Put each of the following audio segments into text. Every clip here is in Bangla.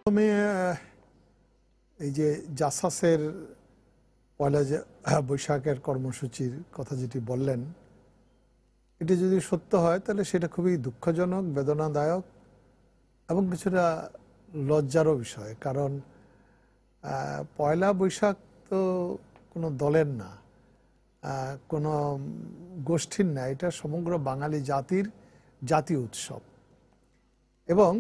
প্রথমে এই যে জাসাসের পয়লা বৈশাখের কর্মসূচির কথা যেটি বললেন, এটি যদি সত্য হয় তাহলে সেটা খুবই দুঃখজনক, বেদনাদায়ক এবং কিছুটা লজ্জারও বিষয়। কারণ পয়লা বৈশাখ তো কোনো দলের না, কোনো গোষ্ঠীর না, এটা সমগ্র বাঙালি জাতির জাতীয় উৎসব। এবং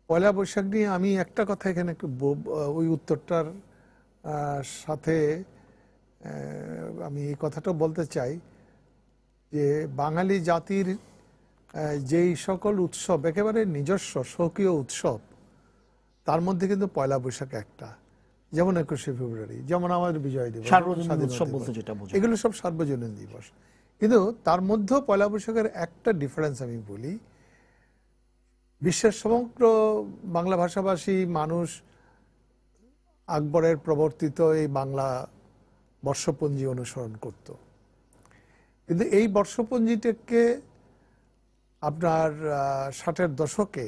পয়লা বৈশাখ নিয়ে আমি একটা কথা এখানে একটু ওই উত্তরটার সাথে আমি এই কথাটা বলতে চাই যে বাঙালি জাতির যেই সকল উৎসব একেবারে নিজস্ব স্বকীয় উৎসব, তার মধ্যে কিন্তু পয়লা বৈশাখ একটা। যেমন 21শে ফেব্রুয়ারি, যেমন আমাদের বিজয় দিবস, এগুলো সব সার্বজনীন দিবস। কিন্তু তার মধ্যেও পয়লা বৈশাখের একটা ডিফারেন্স আমি বলি, বিশ্বের সমগ্র বাংলা ভাষাভাষী মানুষ আকবরের প্রবর্তিত এই বাংলা বর্ষপঞ্জি অনুসরণ করত। কিন্তু এই বর্ষপঞ্জিটাকে আপনার 60-এর দশকে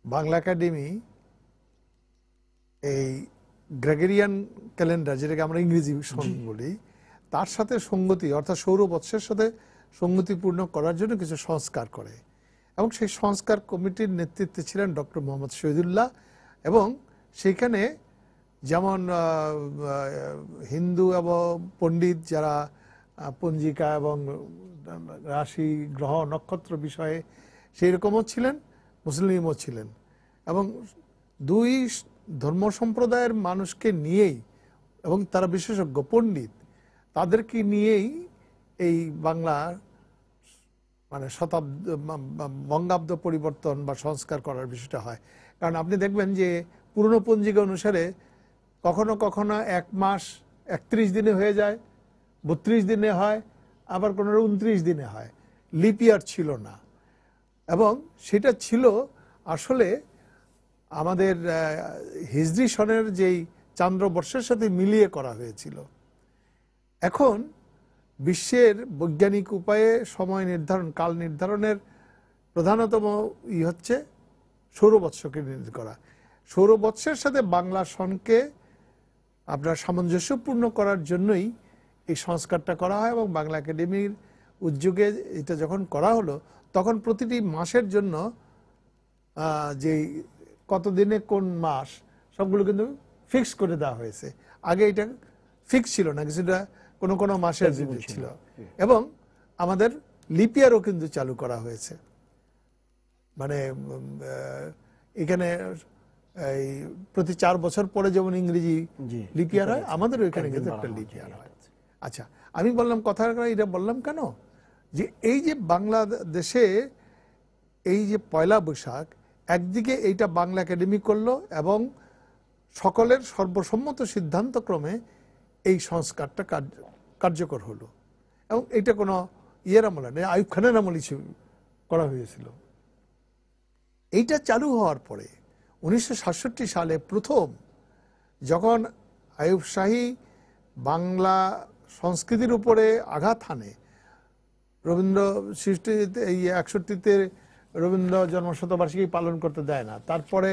বাংলা একাডেমি এই গ্রেগরিয়ান ক্যালেন্ডার, যেটাকে আমরা ইংরেজি সন বলি, তার সাথে সঙ্গতি অর্থাৎ সৌরবৎসের সাথে সঙ্গতিপূর্ণ করার জন্য কিছু সংস্কার করে। এবং সেই সংস্কার কমিটির নেতৃত্বে ছিলেন ডক্টর মোহাম্মদ শহীদুল্লাহ। এবং সেখানে যেমন হিন্দু এবং পণ্ডিত যারা পঞ্জিকা এবং রাশি গ্রহ নক্ষত্র বিষয়ে সেই রকমও ছিলেন, মুসলিমও ছিলেন। এবং দুই ধর্ম সম্প্রদায়ের মানুষকে নিয়েই, এবং তারা বিশেষজ্ঞ পণ্ডিত, তাদেরকে নিয়েই এই বাংলার মানে বঙ্গাব্দ পরিবর্তন বা সংস্কার করার বিষয়টা হয়। কারণ আপনি দেখবেন যে পুরনো পঞ্জিকা অনুসারে কখনো কখনো 1 মাস 31 দিনে হয়ে যায়, 32 দিনে হয়, আবার কোনো 29 দিনে হয়। লিপ ইয়ার ছিল না। এবং সেটা ছিল আসলে আমাদের হিজরি সনের যেই চান্দ্রবর্ষের সাথে মিলিয়ে করা হয়েছিল। এখন বিশ্বের বৈজ্ঞানিক উপায়ে সময় নির্ধারণ, কাল নির্ধারণের প্রধানতম হচ্ছে সৌরবৎসকে নির্ধারণ করা। সৌরবৎসের সাথে বাংলা সনকে আপনার সামঞ্জস্যপূর্ণ করার জন্যই এই সংস্কারটা করা হয়। এবং বাংলা একাডেমির উদ্যোগে এটা যখন করা হলো, তখন প্রতিটি মাসের জন্য যে কতদিনে কোন মাস সবগুলো কিন্তু ফিক্স করে দেওয়া হয়েছে। আগে এটা ফিক্স ছিল না, কিছুটা কোনো কোনো মাসের ছিল। এবং আমাদের লিপিয়ারও কিন্তু চালু করা হয়েছে। মানে এখানে এই প্রতি 4 বছর পরে যেমন ইংরেজি লিপিয়ার হয়, আমাদেরও এখানে কিন্তু একটা লিপিয়ার হয়। আচ্ছা, আমি বললাম কথার এটা বললাম কেন, যে এই যে বাংলাদেশে এই যে পয়লা বৈশাখ, একদিকে এইটা বাংলা একাডেমি করলো এবং সকলের সর্বসম্মত সিদ্ধান্তক্রমে এই সংস্কারটা কার্যকর হলো। এবং এটা কোনো ইয়ের আমলে নেই, আইয়ুব খানের আমলে করা হয়েছিল। এইটা চালু হওয়ার পরে 1967 সালে প্রথম যখন আইয়ুব শাহী বাংলা সংস্কৃতির উপরে আঘাত হানে, রবীন্দ্র সৃষ্টিতে এই 61-তে রবীন্দ্র জন্মশতবার্ষিকী পালন করতে দেয় না। তারপরে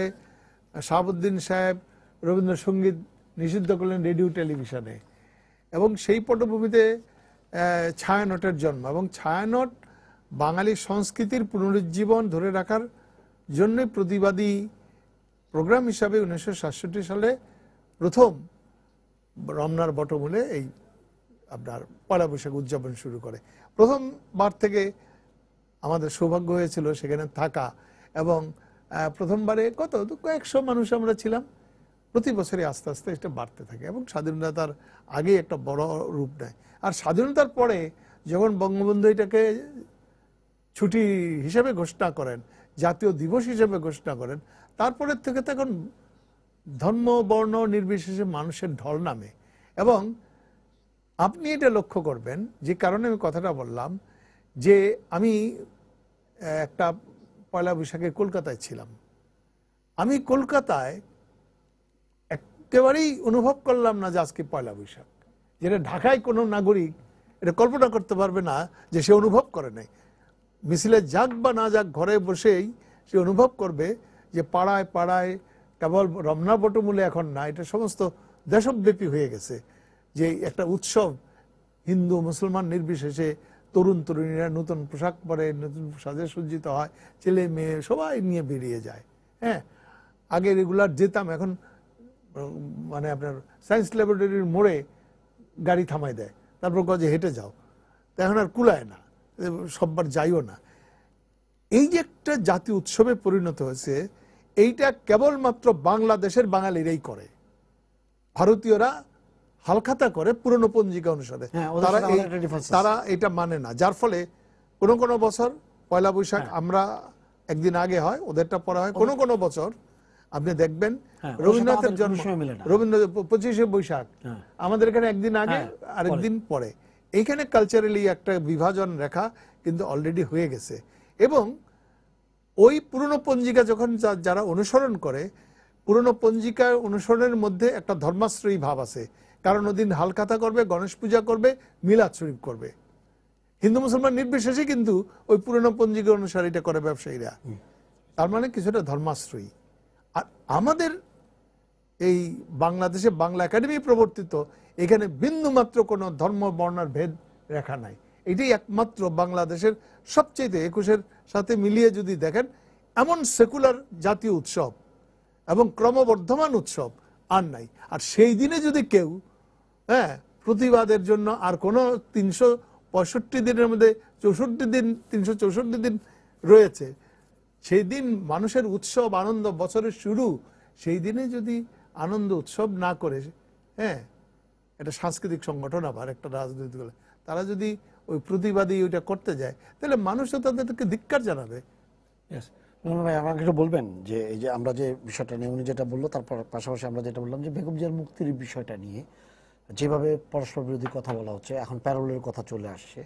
শাহাবুদ্দিন সাহেব রবীন্দ্রসঙ্গীত নিষিদ্ধ করলেন রেডিও টেলিভিশনে। এবং সেই পটভূমিতে ছায়ানটের জন্ম। এবং ছায়ানট বাঙালি সংস্কৃতির পুনরুজ্জীবন ধরে রাখার জন্যই প্রতিবাদী প্রোগ্রাম হিসাবে 1967 সালে প্রথম রমনার বটমূলে এই আপনার পয়লা বৈশাখ উদযাপন শুরু করে। প্রথমবার থেকে আমাদের সৌভাগ্য হয়েছিল সেখানে থাকা। এবং প্রথমবারে কয়েকশো মানুষ আমরা ছিলাম। প্রতি বছরই আস্তে আস্তে এটা বাড়তে থাকে এবং স্বাধীনতার আগে একটা বড় রূপ নেয়। আর স্বাধীনতার পরে যখন বঙ্গবন্ধু এটাকে ছুটি হিসেবে ঘোষণা করেন, জাতীয় দিবস হিসেবে ঘোষণা করেন, তারপরের থেকে তখন ধর্ম বর্ণ নির্বিশেষে মানুষের ঢল নামে। এবং আপনি এটা লক্ষ্য করবেন, যে কারণে আমি কথাটা বললাম, যে আমি একটা পয়লা বৈশাখে কলকাতায় ছিলাম। আমি কলকাতায় একেবারেই অনুভব করলাম না যে আজকে পয়লা বৈশাখ, যেটা ঢাকায় কোনো নাগরিক এটা কল্পনা করতে পারবে না যে সে অনুভব করে নাই। মিছিলে যাক বা না যাক, ঘরে বসেই সে অনুভব করবে যে পাড়ায় পাড়ায় কেবল রমনা বটমূলে এখন না, এটা সমস্ত দেশব্যাপী হয়ে গেছে, যে একটা উৎসব হিন্দু মুসলমান নির্বিশেষে তরুণ তরুণীরা নতুন পোশাক পরে, নতুন সাজে সজ্জিত হয়, ছেলে মেয়ে সবাই নিয়ে বেরিয়ে যায়। হ্যাঁ, আগে রেগুলার যেতাম, এখন মানে আপনার সায়েন্স ল্যাবরেটরির মোড়ে গাড়ি থামাই দেয়, তারপর কাজে হেঁটে যাও, তো এখন আর কুলায় না, সববার যাইও না। এই যে একটা জাতীয় উৎসবে পরিণত হয়েছে, এইটা কেবলমাত্র বাংলাদেশের বাঙালিরাই করে। ভারতীয়রা হালখাতা করে পুরনো পঞ্জিকা অনুসারে, তারা এটা মানে না, যার ফলে কোনো কোনো বছর পয়লা বৈশাখ আমরা একদিন আগে হয়, ওদেরটা পরে হয়। কোনো কোনো বছর আপনি দেখবেন রবীন্দ্রনাথের জন্ম, রবীন্দ্র 25শে বৈশাখ আমাদের এখানে একদিন আগে আরেকদিন পরে। এইখানে কালচারালি একটা বিভাজন রেখা কিন্তু অলরেডি হয়ে গেছে। এবং ওই পুরনো পঞ্জিকা যখন যারা অনুসরণ করে, পুরনো পঞ্জিকা অনুসরণের মধ্যে একটা ধর্মাশ্রয়ী ভাব আছে, কারণ ওদিন হালখাতা করবে, গণেশ পূজা করবে, মিলাদ শরীফ করবে, হিন্দু মুসলমান নির্বিশেষে কিন্তু ওই পুরনো পঞ্জিকা অনুসারে এটা করে ব্যবসায়ীরা। তার মানে কিছুটা ধর্মাশ্রয়ী। আর আমাদের এই বাংলাদেশে বাংলা একাডেমি প্রবর্তিত, এখানে বিন্দুমাত্র কোনো ধর্ম বর্ণার ভেদ রেখা নাই। এটাই একমাত্র বাংলাদেশের সবচেয়ে 21-এর সাথে মিলিয়ে যদি দেখেন এমন সেকুলার জাতীয় উৎসব এবং ক্রমবর্ধমান উৎসব আর নাই। আর সেই দিনে যদি কেউ প্রতিবাদের জন্য আর কোনো 365 দিনের মধ্যে 64 দিন 364 দিন রয়েছে, সেই দিন মানুষের উৎসব আনন্দ, বছরের শুরু, সেই দিনে যদি আনন্দ উৎসব না করে, এটা সাংস্কৃতিক সংগঠন আবার একটা রাজনৈতিক দল, তারা যদি ওই প্রতিবাদী ওইটা করতে যায়, তাহলে মানুষও তাদেরকে ধিক্কার জানাবে। ভাই আমাকে একটু বলবেন যে এই যে আমরা যে বিষয়টা নিয়ে উনি যেটা বললো, তারপর পাশাপাশি আমরা যেটা বললাম যে বেগম জিয়ার মুক্তির বিষয়টা নিয়ে যেভাবে পরস্পর বিরোধী কথা বলা হচ্ছে, এখন প্যারোলের কথা চলে আসছে,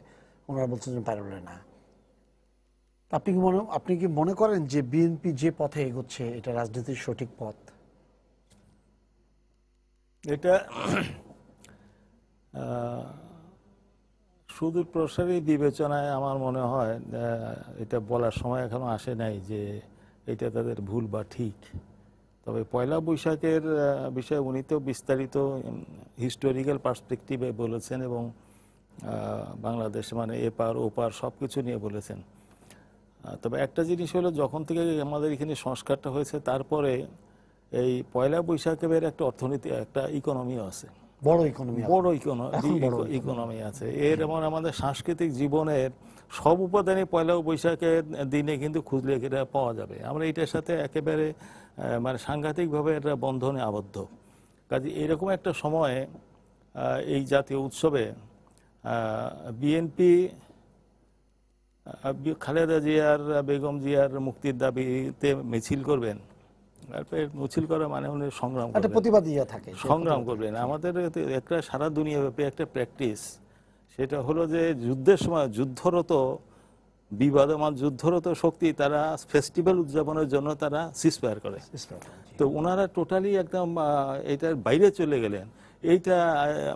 ওনারা বলছেন যে প্যারোলে না। আপনি কি মনে করেন যে বিএনপি যে পথে এগোচ্ছে এটা রাজনীতির সঠিক পথ? এটা সুদূর প্রসারী বিবেচনায় আমার মনে হয় এটা বলার সময় এখনো আসে নাই যে এটা তাদের ভুল বা ঠিক। তবে পয়লা বৈশাখের বিষয়ে উনি তো বিস্তারিত হিস্টোরিক্যাল পার্সপেক্টিভে বলেছেন এবং বাংলাদেশ মানে এপার ওপার সব কিছু নিয়ে বলেছেন। তবে একটা জিনিস হলো, যখন থেকে আমাদের এখানে সংস্কারটা হয়েছে, তারপরে এই পয়লা বৈশাখের একটা অর্থনীতি, একটা ইকোনমিও আছে, বড় ইকোনমি আছে এর। এবং আমাদের সাংস্কৃতিক জীবনের সব উপাদানই পয়লা বৈশাখের দিনে কিন্তু খুঁজলে এটা পাওয়া যাবে। আমরা এটার সাথে একেবারে মানে সাংঘাতিকভাবে এটা বন্ধনে আবদ্ধ। কাজে এরকম একটা সময়ে এই জাতীয় উৎসবে বিএনপি খালেদা জিয়ার, বেগম জিয়ার মুক্তির দাবিতে মিছিল করবেন, মিছিল করা মানে উনি সংগ্রাম সংগ্রাম করবেন। আমাদের একটা সারা দুনিয়াব্যাপী একটা প্র্যাকটিস, সেটা হলো যে যুদ্ধের সময় যুদ্ধরত বিবাদমান যুদ্ধরত শক্তি তারা ফেস্টিভ্যাল উদযাপনের জন্য তারা সিজফায়ার করে। তো ওনারা টোটালি একদম এটার বাইরে চলে গেলেন, এইটা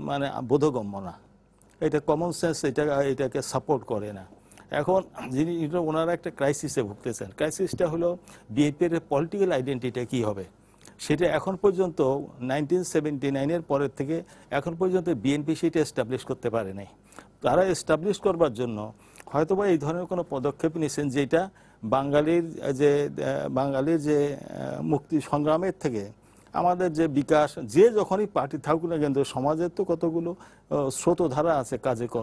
মানে বোধগম্য না, এটা কমন সেন্স এটাকে সাপোর্ট করে না। এখন যিনি ওনারা একটা ক্রাইসিসে ভুগতেছেন। ক্রাইসিসটা হলো বিএনপির পলিটিক্যাল আইডেন্টিটি কী হবে, সেটা এখন পর্যন্ত 1979-এর পরের থেকে এখন পর্যন্ত বিএনপি সেটা এস্টাবলিশ করতে পারে নাই। তারা এস্টাবলিশ করবার জন্য হয়তোবা এই ধরনের কোনো পদক্ষেপ নিয়েছেন যেটা বাঙালির যে মুক্তি সংগ্রামের থেকে আমাদের যে বিকাশ, যে যখনই পার্টি থাকুক না কিন্তু সমাজের তো কতগুলো স্রোতধারা আছে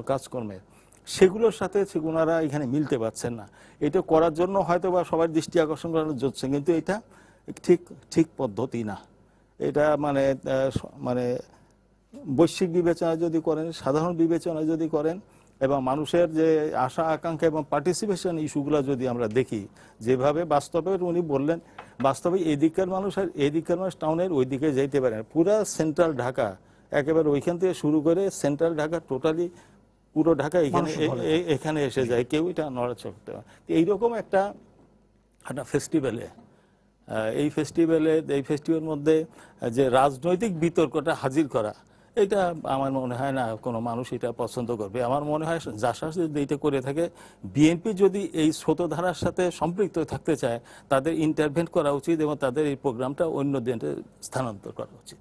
কাজকর্মের, সেগুলোর সাথে ওনারা এখানে মিলতে পারছেন না। এটা করার জন্য হয়তো বা সবার দৃষ্টি আকর্ষণ করানো যাচ্ছে, কিন্তু এটা ঠিক পদ্ধতি না। এটা মানে বৈশ্বিক বিবেচনা যদি করেন, সাধারণ বিবেচনা যদি করেন, এবং মানুষের যে আশা আকাঙ্ক্ষা এবং পার্টিসিপেশন ইস্যুগুলো যদি আমরা দেখি, যেভাবে বাস্তবে উনি বললেন, বাস্তবে এদিকের মানুষ আর এদিকের মানুষ টাউনের ওই দিকে যাইতে পারে না। পুরা সেন্ট্রাল ঢাকা একেবারে ওইখান থেকে শুরু করে সেন্ট্রাল ঢাকা টোটালি পুরো ঢাকা এখানে এসে যায়, কেউ এটা নড়াচড়া করতে পারে। এইরকম একটা ফেস্টিভ্যালে এই ফেস্টিভ্যালের মধ্যে যে রাজনৈতিক বিতর্কটা হাজির করা, এটা আমার মনে হয় না কোনো মানুষ এটা পছন্দ করবে। আমার মনে হয় জাসাস যদি এটা করে থাকে, বিএনপি যদি এই স্রোতধারার সাথে সম্পৃক্ত থাকতে চায়, তাদের ইন্টারভেন করা উচিত এবং তাদের এই প্রোগ্রামটা অন্য দিনে স্থানান্তর করা উচিত।